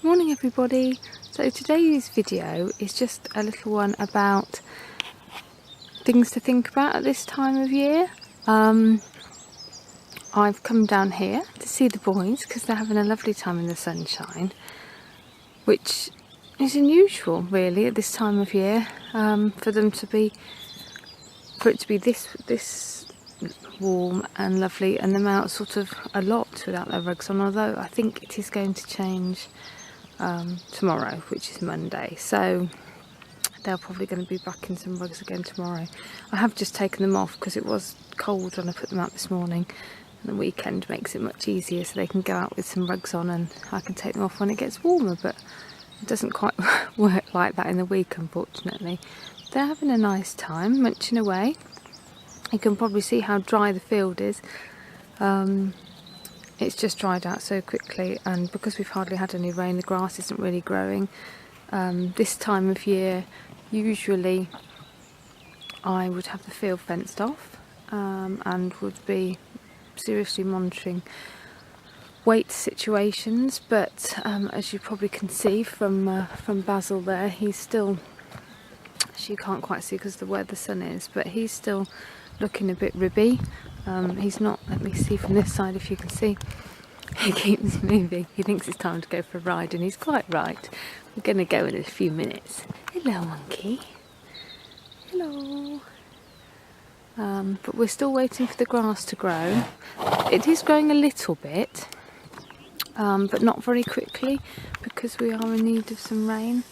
Morning everybody. So today's video is just a little one about things to think about at this time of year. I've come down here to see the boys because they're having a lovely time in the sunshine, which is unusual really at this time of year, for it to be this warm and lovely, and them out sort of a lot without their rugs on, although I think it is going to change tomorrow, which is Monday, so they're probably going to be back in some rugs again tomorrow. I have just taken them off because it was cold when I put them out this morning, and the weekend makes it much easier so they can go out with some rugs on and I can take them off when it gets warmer, but it doesn't quite work like that in the week, unfortunately. They're having a nice time munching away. You can probably see how dry the field is. It's just dried out so quickly, and because we've hardly had any rain, the grass isn't really growing. This time of year, usually I would have the field fenced off and would be seriously monitoring weight situations, but as you probably can see from Basil there, he's still, you can't quite see because of where the sun is, but he's still looking a bit ribby. He's not, let me see from this side if you can see, he keeps moving. He thinks it's time to go for a ride, and he's quite right. We're going to go in a few minutes. Hello monkey. Hello. But we're still waiting for the grass to grow. It is growing a little bit, but not very quickly because we are in need of some rain.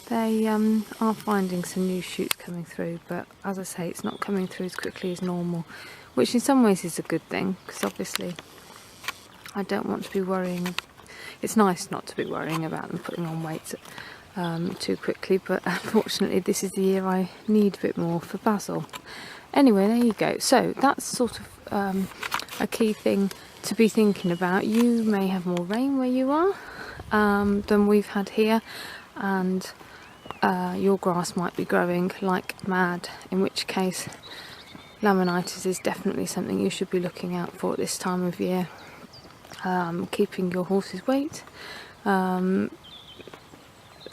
They are finding some new shoots coming through, but as I say, it's not coming through as quickly as normal, which in some ways is a good thing, because obviously I don't want to be worrying. It's nice not to be worrying about them putting on weight too quickly, but unfortunately this is the year I need a bit more for Basil. Anyway, there you go. So that's sort of a key thing to be thinking about. You may have more rain where you are than we've had here, and your grass might be growing like mad, in which case laminitis is definitely something you should be looking out for at this time of year. Keeping your horse's weight at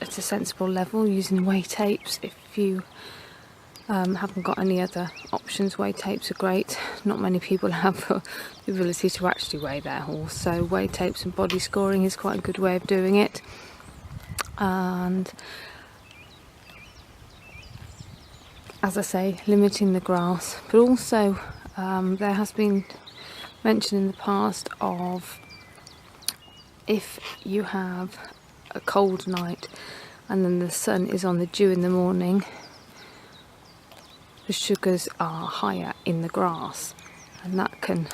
a sensible level, using weigh tapes if you haven't got any other options. Weigh tapes are great. Not many people have the ability to actually weigh their horse, so weigh tapes and body scoring is quite a good way of doing it. And as I say, limiting the grass, but also there has been mention in the past of, if you have a cold night and then the sun is on the dew in the morning, the sugars are higher in the grass, and that can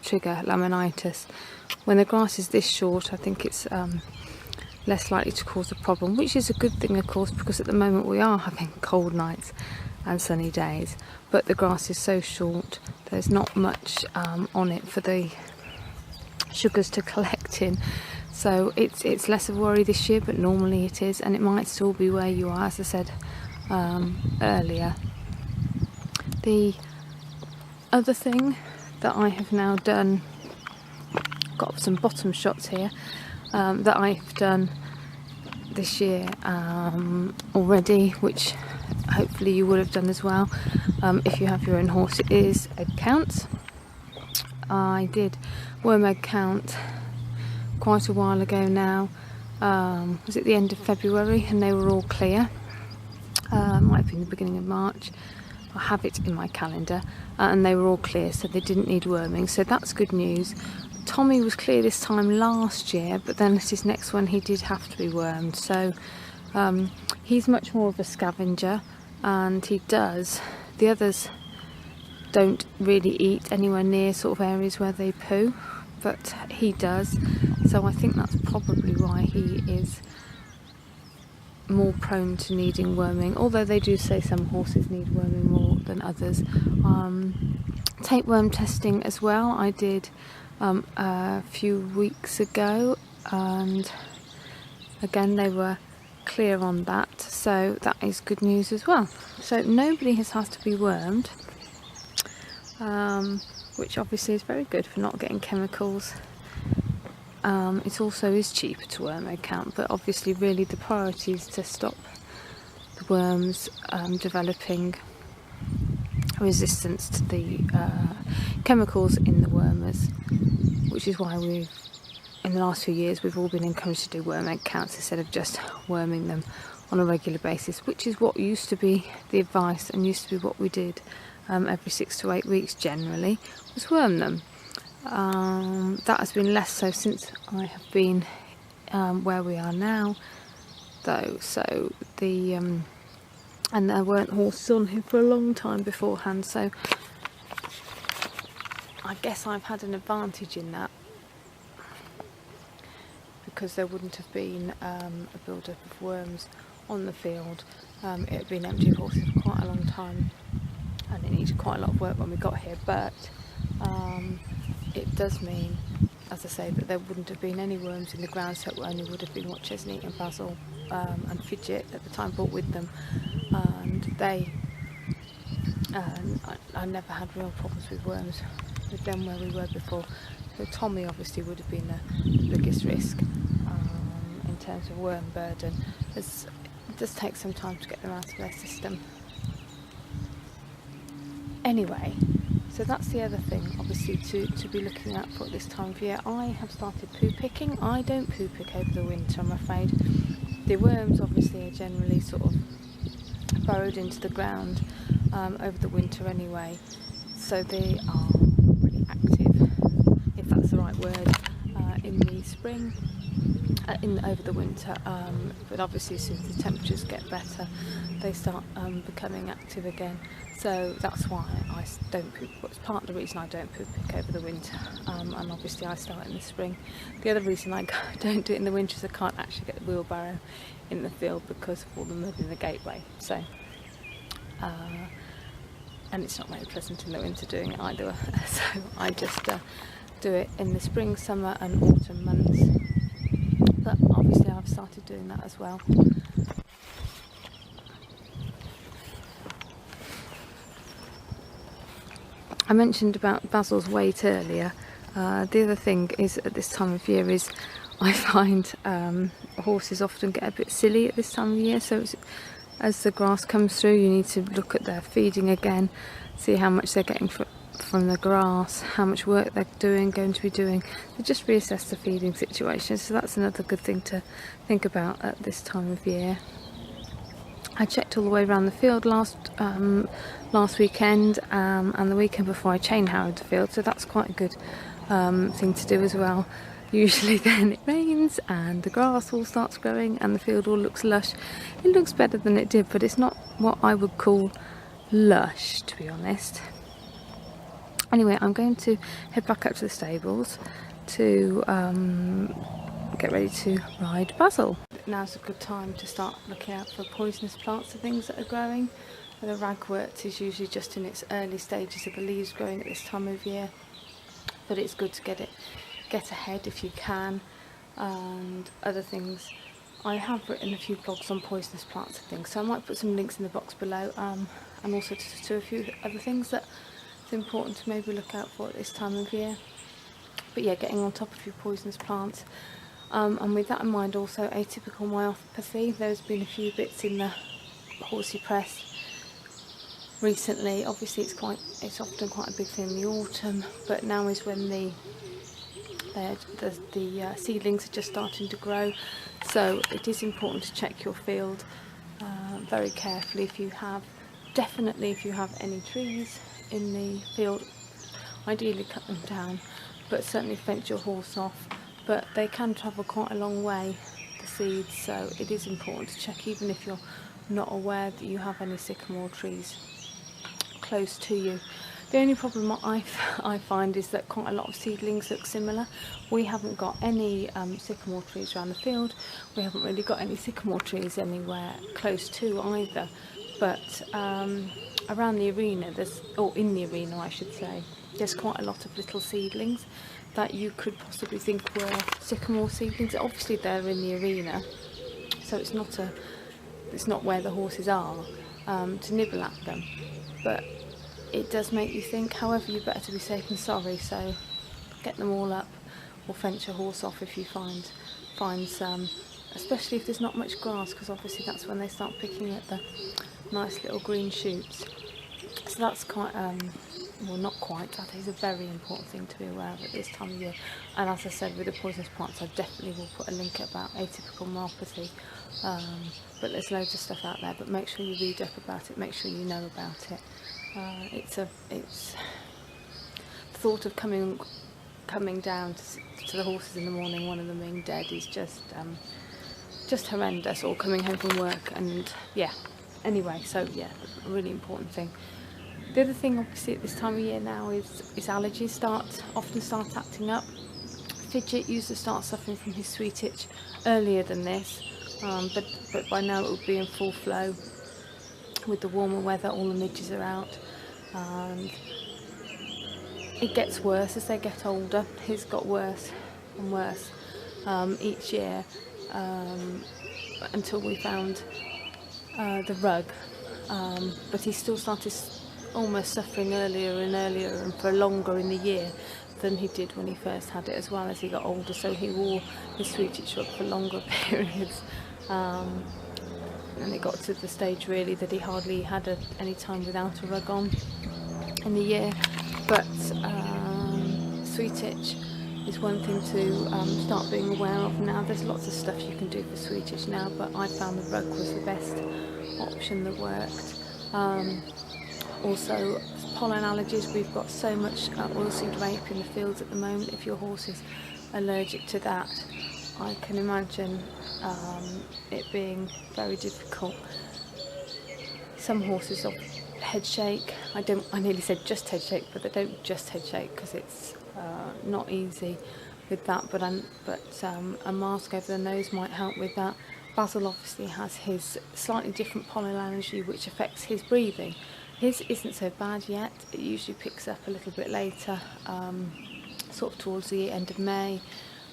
trigger laminitis. When the grass is this short, I think it's less likely to cause a problem, which is a good thing of course, because at the moment we are having cold nights and sunny days, but the grass is so short, there's not much on it for the sugars to collect in, so it's less of a worry this year, but normally it is, and it might still be where you are, as I said earlier. The other thing that I have now done, got some bottom shots here that I've done this year already, which hopefully you would have done as well if you have your own horse, is egg counts. I did worm egg count quite a while ago now, was it the end of February, and they were all clear. Might have been the beginning of March. I have it in my calendar, and they were all clear, so they didn't need worming, so that's good news. Tommy was clear this time last year, but then at his next one he did have to be wormed, so he's much more of a scavenger, and he does, the others don't really eat anywhere near sort of areas where they poo, but he does, so I think that's probably why he is more prone to needing worming, although they do say some horses need worming more than others. Tapeworm testing as well I did a few weeks ago, and again they were clear on that, so that is good news as well. So nobody has had to be wormed, which obviously is very good for not getting chemicals it also is cheaper to worm egg count, but obviously really the priority is to stop the worms developing resistance to the chemicals in the wormers, which is why in the last few years we've all been encouraged to do worm egg counts instead of just worming them on a regular basis, which is what used to be the advice and used to be what we did every 6 to 8 weeks generally, was worm them. That has been less so since I have been where we are now, though. So and there weren't horses on here for a long time beforehand, so I guess I've had an advantage in that, because there wouldn't have been a build-up of worms on the field. It had been empty of horses for quite a long time, and it needed quite a lot of work when we got here, but it does mean, as I say, that there wouldn't have been any worms in the ground, so it only would have been what Chesney and Basil and Fidget at the time brought with them, and I never had real problems with worms with them where we were before. So Tommy obviously would have been the biggest risk in terms of worm burden. It does take some time to get them out of their system. Anyway, so that's the other thing obviously to be looking out for at this time of year. I have started poo picking. I don't poo pick over the winter, I'm afraid. The worms obviously are generally sort of burrowed into the ground over the winter anyway, so they are really active, if that's the right word, in the spring, over the winter, but obviously as soon as the temperatures get better they start becoming active again. So that's why I don't poop. It's part of the reason I don't poop pick over the winter, and obviously I start in the spring. The other reason I don't do it in the winter is I can't actually get the wheelbarrow in the field because of all the mud in the gateway. So and it's not very pleasant in the winter doing it either. So I just do it in the spring, summer and autumn months. But obviously I've started doing that as well. I mentioned about Basil's weight earlier. The other thing is at this time of year is I find horses often get a bit silly at this time of year, so as the grass comes through you need to look at their feeding again, see how much they're getting from the grass, how much work they're going to be doing, so just reassess the feeding situation. So that's another good thing to think about at this time of year. I checked all the way around the field last weekend and the weekend before I chain harrowed the field, so that's quite a good thing to do as well. Usually then it rains and the grass all starts growing and the field all looks lush. It looks better than it did, but it's not what I would call lush, to be honest. Anyway, I'm going to head back up to the stables to get ready to ride Basil. Now's a good time to start looking out for poisonous plants and things that are growing. The ragwort is usually just in its early stages of the leaves growing at this time of year, but it's good to get ahead if you can. And other things, I have written a few blogs on poisonous plants and things, so I might put some links in the box below, and also to a few other things that it's important to maybe look out for at this time of year. But yeah, getting on top of your poisonous plants. And with that in mind, also atypical myopathy. There's been a few bits in the horsey press recently. Obviously it's often quite a big thing in the autumn, but now is when the seedlings are just starting to grow, so it is important to check your field very carefully. If you have any trees in the field, ideally cut them down, but certainly fence your horse off. But they can travel quite a long way, the seeds, so it is important to check, even if you're not aware that you have any sycamore trees close to you. The only problem I find is that quite a lot of seedlings look similar. We haven't got any sycamore trees around the field. We haven't really got any sycamore trees anywhere close to either. But around the arena, in the arena I should say, there's quite a lot of little seedlings that you could possibly think were sycamore seedlings. Obviously they're in the arena, so it's not where the horses are to nibble at them, but it does make you think. However, you're better to be safe than sorry, so get them all up or fence your horse off if you find some, especially if there's not much grass, because obviously that's when they start picking at the nice little green shoots. So that's quite, well, not quite, that is a very important thing to be aware of at this time of year. And as I said, with the poisonous plants, I definitely will put a link about atypical neuropathy. But there's loads of stuff out there, but make sure you read up about it, make sure you know about it. It's the thought of coming down to the horses in the morning, one of them being dead, is just horrendous, or coming home from work, and yeah. Anyway, so yeah, a really important thing. The other thing, obviously, at this time of year now is allergies often start acting up. Fidget used to start suffering from his sweet itch earlier than this, but by now it would be in full flow. With the warmer weather, all the midges are out, and it gets worse as they get older. His got worse and worse each year, until we found the rug, but he still started almost suffering earlier and earlier and for longer in the year than he did when he first had it, as well as he got older. So he wore his sweet itch rug for longer periods, and it got to the stage really that he hardly had any time without a rug on in the year. But sweet itch is one thing to start being aware of now. There's lots of stuff you can do for sweet itch now, but I found the rug was the best option that worked. Also, pollen allergies. We've got so much oilseed rape in the fields at the moment. If your horse is allergic to that, I can imagine it being very difficult. Some horses have head shake. I nearly said just head shake, but they don't just head shake, because it's not easy with that. But a mask over the nose might help with that. Basil obviously has his slightly different pollen allergy, which affects his breathing. His isn't so bad yet. It usually picks up a little bit later, sort of towards the end of May,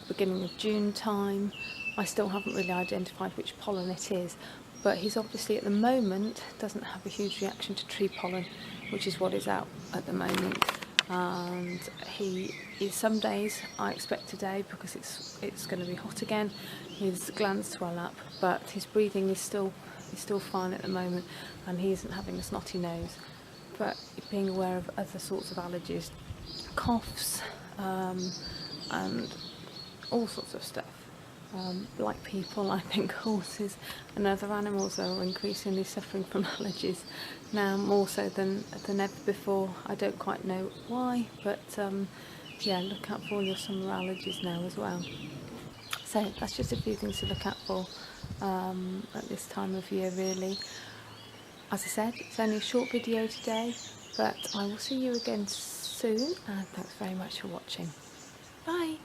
beginning of June time. I still haven't really identified which pollen it is, but he's obviously at the moment doesn't have a huge reaction to tree pollen, which is what is out at the moment. And he is, some days, I expect today, because it's going to be hot again, his glands swell up, but his breathing is still fine at the moment, and he isn't having a snotty nose. But being aware of other sorts of allergies, coughs, and all sorts of stuff. Like people, I think horses and other animals are increasingly suffering from allergies now, more so than ever before. I don't quite know why, but yeah, look out for all your summer allergies now as well. So that's just a few things to look out for at this time of year, really. As I said, it's only a short video today, but I will see you again soon, and thanks very much for watching. Bye!